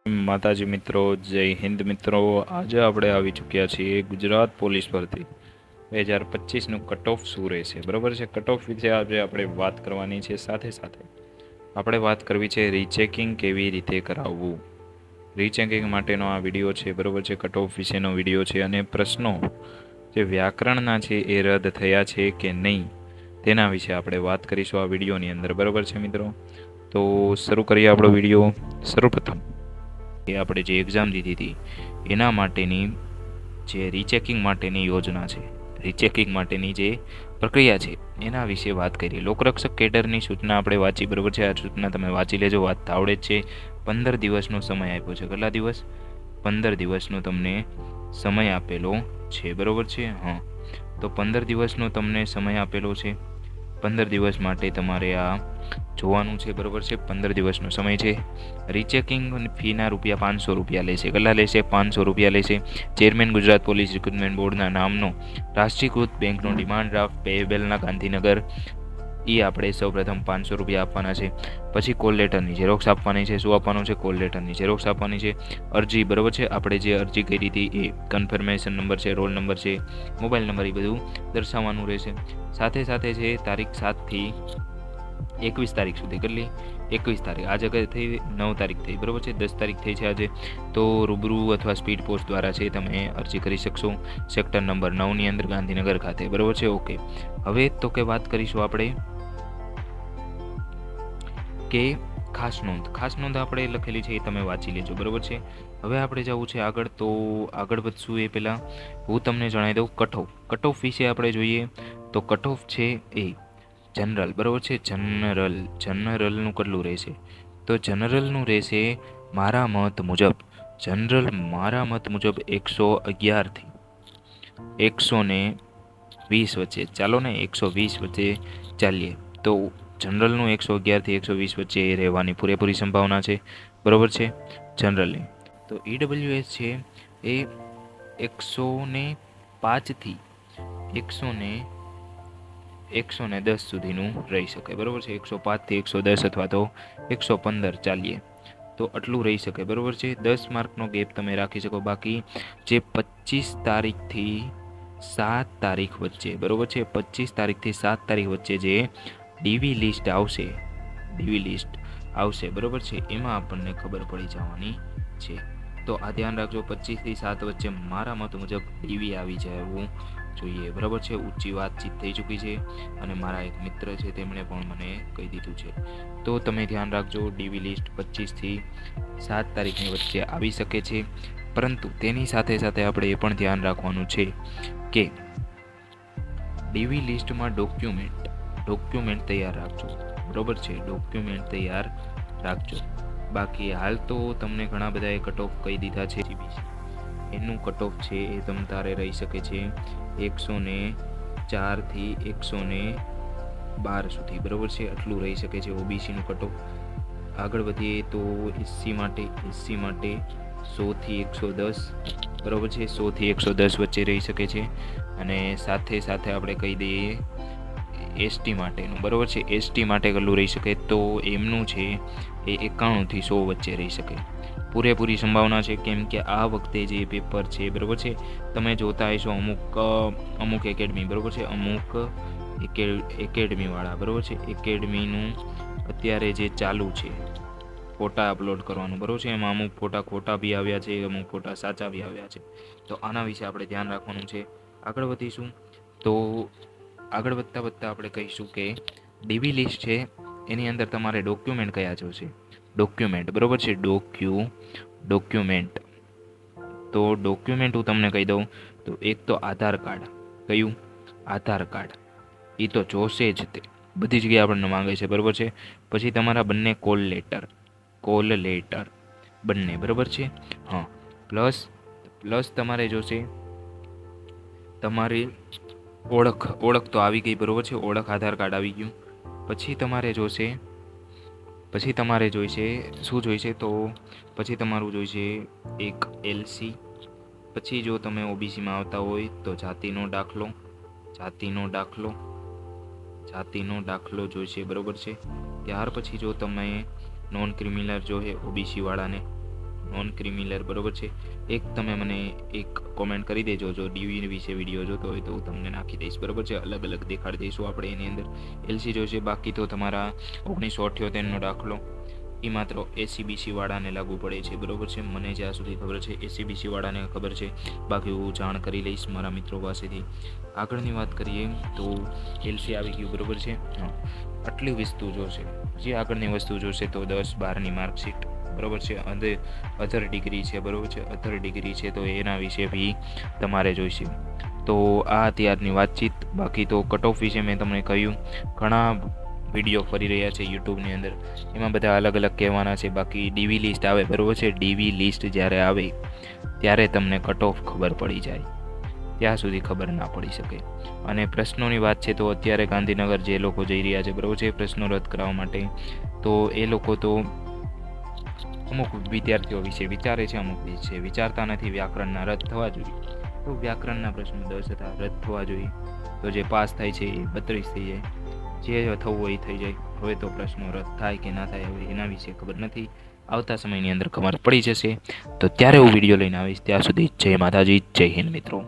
માતાજી મિત્રો, જય હિન્દ મિત્રો. આજે આપણે આવી ચૂક્યા છીએ ગુજરાત પોલીસ ભરતી 2025નું કટ ઓફ શું રહેશે, બરાબર છે. કટ ઓફ વિશે આજે આપણે વાત કરવાની છે. સાથે સાથે આપણે વાત કરવી છે રીચેકિંગ કેવી રીતે કરાવવું. રીચેકિંગ માટેનો આ વિડીયો છે, બરાબર છે. કટ ઓફ વિશેનો વિડીયો છે અને પ્રશ્નો જે વ્યાકરણના છે એ રદ થયા છે કે નહીં તેના વિશે આપણે વાત કરીશું આ વિડીયોની અંદર, બરાબર છે મિત્રો. તો શરૂ કરીએ આપણો વિડીયો. સર્વપ્રથમ કે આપણે જે એક્ઝામ દીધી હતી એના માટેની જે રીચેકિંગ માટેની યોજના છે, રીચેકિંગ માટેની જે પ્રક્રિયા છે એના વિશે વાત કરીએ. લોકરક્ષક કેડરની સૂચના આપણે વાંચી, બરાબર છે. આ સૂચના તમે વાંચી લેજો, વાત આવડે જ છે. 15 દિવસનો સમય આપ્યો છે. કેટલા દિવસ? 15 દિવસનો તમને સમય આપેલો છે, બરાબર છે. હા, તો 15 દિવસનો તમને સમય આપેલો છે. 15 દિવસ માટે તમારે આ જોવાનું છે, બરાબર છે. 15 દિવસનો સમય છે. રીચેકિંગ ફીના ₹500 લેશે. કેટલા લેશે? ₹500 લેશે. ચેરમેન ગુજરાત પોલીસ રિક્રુટમેન્ટ બોર્ડના નામનો રાષ્ટ્રીયકૃત બેંકનો ડિમાન્ડ ડ્રાફ્ટ પેયેબલના ગાંધીનગર, એ આપણે સૌપ્રથમ ₹500 આપવાના છે. પછી કોલ લેટરની ઝેરોક્સ આપવાની છે. શું આપવાનું છે? કોલ લેટરની ઝેરોક્સ આપવાની છે. અરજી, બરાબર છે. આપણે જે અરજી કરી હતી એ કન્ફર્મેશન નંબર છે, રોલ નંબર છે, મોબાઈલ નંબર, એ બધું દર્શાવવાનું રહેશે. સાથે સાથે છે તારીખ 7 થી 21 તારીખ સુધી. કેટલી? 21 તારીખ. આ જગ્યાએ થઈ 9 તારીખ થઈ, બરાબર છે. 10 તારીખ થઈ છે આજે. તો રૂબરૂ અથવા સ્પીડ પોસ્ટ દ્વારા છે તમે અરજી કરી શકશો સેક્ટર નંબર 9ની અંદર, ગાંધીનગર ખાતે, બરાબર છે. ઓકે, હવે તો કે વાત કરીશું આપણે કે ખાસ નોંધ આપણે લખેલી છે એ તમે વાંચી લેજો, બરાબર છે. હવે આપણે જવું છે આગળ. તો આગળ વધશું એ પહેલાં હું તમને જણાવી દઉં કટ ઓફ વિશે આપણે જોઈએ. તો કટ ઓફ છે એ જનરલ, બરાબર છે. જનરલનું કેટલું રહેશે? તો જનરલનું રહેશે મારા મત મુજબ 111 થી 120 વચ્ચે. ચાલો ને 120 વચ્ચે ચાલીએ. તો જનરલનું 111 થી 120 વચ્ચે રહેવાની પૂરેપૂરી સંભાવના છે, બરાબર છે. જનરલની તો EWS છે એ 105 થી 110 સુધીનું રહી શકે, બરાબર છે. 105 થી 110 અથવા તો 115 ચાલીએ તો આટલું રહી શકે, બરાબર છે. 10 માર્કનો ગેપ તમે રાખી શકો. બાકી જે 25 તારીખથી 7 તારીખ વચ્ચે, બરાબર છે, 25 તારીખથી 7 તારીખ વચ્ચે જે ડીવી લિસ્ટ આવશે, બરાબર છે, એમાં આપણને ખબર પડી જવાની છે. તો આ ધ્યાન રાખજો, 25 થી 7 વચ્ચે મારા મત મુજબ ડીવી આવી જવું જોઈએ, બરાબર છે. ઊંચી વાતચીત થઈ ચૂકી છે અને મારા એક મિત્ર છે તેમણે પણ મને કહી દીધું છે. તો તમે ધ્યાન રાખજો, ડીવી લિસ્ટ 25 થી 7 તારીખની વચ્ચે આવી શકે છે. પરંતુ તેની સાથે સાથે આપણે એ પણ ધ્યાન રાખવાનું છે કે ડીવી લિસ્ટમાં ડોક્યુમેન્ટ તૈયાર રાખજો, બરાબર છે. ડોક્યુમેન્ટ તૈયાર રાખજો. બાકી હાલ તો તમને ઘણા બધાએ કટ ઓફ કહી દીધા છે. એનું કટ ઓફ છે એ તમ તારે રહી શકે છે 104 થી 112 સુધી, બરાબર છે. આટલું રહી શકે છે ઓબીસીનું કટ ઓફ. આગળ વધીએ તો એસસી માટે 100 થી 110, બરાબર છે. 100 થી 110 વચ્ચે રહી શકે છે. અને સાથે સાથે આપણે કહી દઈએ એસટી માટેનું, બરાબર છે. એસટી માટે કેટલું રહી શકે? તો એમનું છે એ 91 થી 100 વચ્ચે રહી શકે. પૂરેપૂરી સંભાવના છે, કેમ કે આ વખતે જે પેપર છે, બરાબર છે, તમે જોતા હશો અમુક એકેડમી, બરાબર છે, અમુક એકેડમીવાળા, બરાબર છે, એકેડમીનું અત્યારે જે ચાલુ છે ફોટા અપલોડ કરવાનું, બરાબર છે. એમાં અમુક ફોટા ખોટા બી આવ્યા છે, અમુક ફોટા સાચા બી આવ્યા છે. તો આના વિશે આપણે ધ્યાન રાખવાનું છે. આગળ વધીશું તો આગળ વધતા આપણે કહીશું કે ડીવી લિસ્ટ છે એની અંદર તમારે ડોક્યુમેન્ટ કયા જોશે? ડોક્યુમેન્ટ, બરાબર છે. ડોક્યુમેન્ટ તો ડોક્યુમેન્ટ હું તમને કહી દઉં તો એક તો આધાર કાર્ડ. કયું? આધાર કાર્ડ. એ તો જોશે જ, તે બધી જગ્યાએ આપણને માંગે છે, બરાબર છે. પછી તમારા બંને કોલ લેટર બંને, બરાબર છે. હા, પ્લસ તમારે જોશે તમારી ઓળખ તો આવી ગઈ, બરાબર છે. ઓળખ આધાર કાર્ડ આવી ગયું. પછી તમારે જોઈશે શું જોઈશે? તો પછી તમારું જોઈશે એક એલસી. પછી જો તમે ઓબીસીમાં આવતા હોય તો જાતિનો દાખલો જોઈશે, બરાબર છે. ત્યાર પછી જો તમે નોન ક્રિમિનલ જોઈએ ઓબીસી વાળાને, નોન ક્રિમિનલ, બરોબર છે. એક તમે મને એક કોમેન્ટ કરી દેજો, જો ડીવી વિશે વિડીયો જોતો હોય તો હું તમને નાખી દઈશ, બરોબર છે. અલગ અલગ દેખાડી દઈશું આપણે એની અંદર. એલસી જોઈશે. બાકી તો તમારા 1978નો દાખલો એ માત્ર એસીબીસી વાળાને લાગુ પડે છે, બરોબર છે. મને જ્યાં સુધી ખબર છે એસીબીસી વાળાને ખબર છે, બાકી હું જાણ કરી લઈશ મારા મિત્રો પાસેથી. આગળની વાત કરીએ તો એલસી આવી ગયું, બરોબર છે. હા, આટલી વસ્તુ જોશે. જે આગળની વસ્તુ જોશે તો 10-12ની માર્કશીટ, બરોબર છે. અધર ડિગ્રી છે, બરોબર છે. અધર ડિગ્રી છે તો એના વિશે બી તમારે જોઈશે. તો આ અત્યારની વાતચીત. બાકી તો કટ ઓફ વિશે મેં તમને કહ્યું, ઘણા વિડીયો ફરી રહ્યા છે યુટ્યુબની અંદર, એમાં બધા અલગ અલગ કહેવાના છે. બાકી ડીવી લિસ્ટ આવે, બરોબર છે. ડીવી લિસ્ટ જ્યારે આવે ત્યારે તમને કટ ઓફ ખબર પડી જાય, ત્યાં સુધી ખબર ના પડી શકે. અને પ્રશ્નોની વાત છે તો અત્યારે ગાંધીનગર જે લોકો જઈ રહ્યા છે, બરોબર છે, પ્રશ્નો રદ કરાવવા માટે, તો એ લોકો તો અમુક વિદ્યાર્થીઓ વિશે વિચારે છે, અમુક વિશે વિચારતા નથી. વ્યાકરણના રદ થવા જોઈએ તો વ્યાકરણના પ્રશ્નો 10 હતા રદ થવા જોઈએ, તો જે પાસ થાય છે એ 32 થઈ જાય, જે થવું હોય એ થઈ જાય. હવે તો પ્રશ્નો રદ થાય કે ના થાય હવે એના વિશે ખબર નથી. આવતા સમયની અંદર ખબર પડી જશે, તો ત્યારે હું વિડીયો લઈને આવીશ. ત્યાં સુધી જય માતાજી, જય હિન્દ મિત્રો.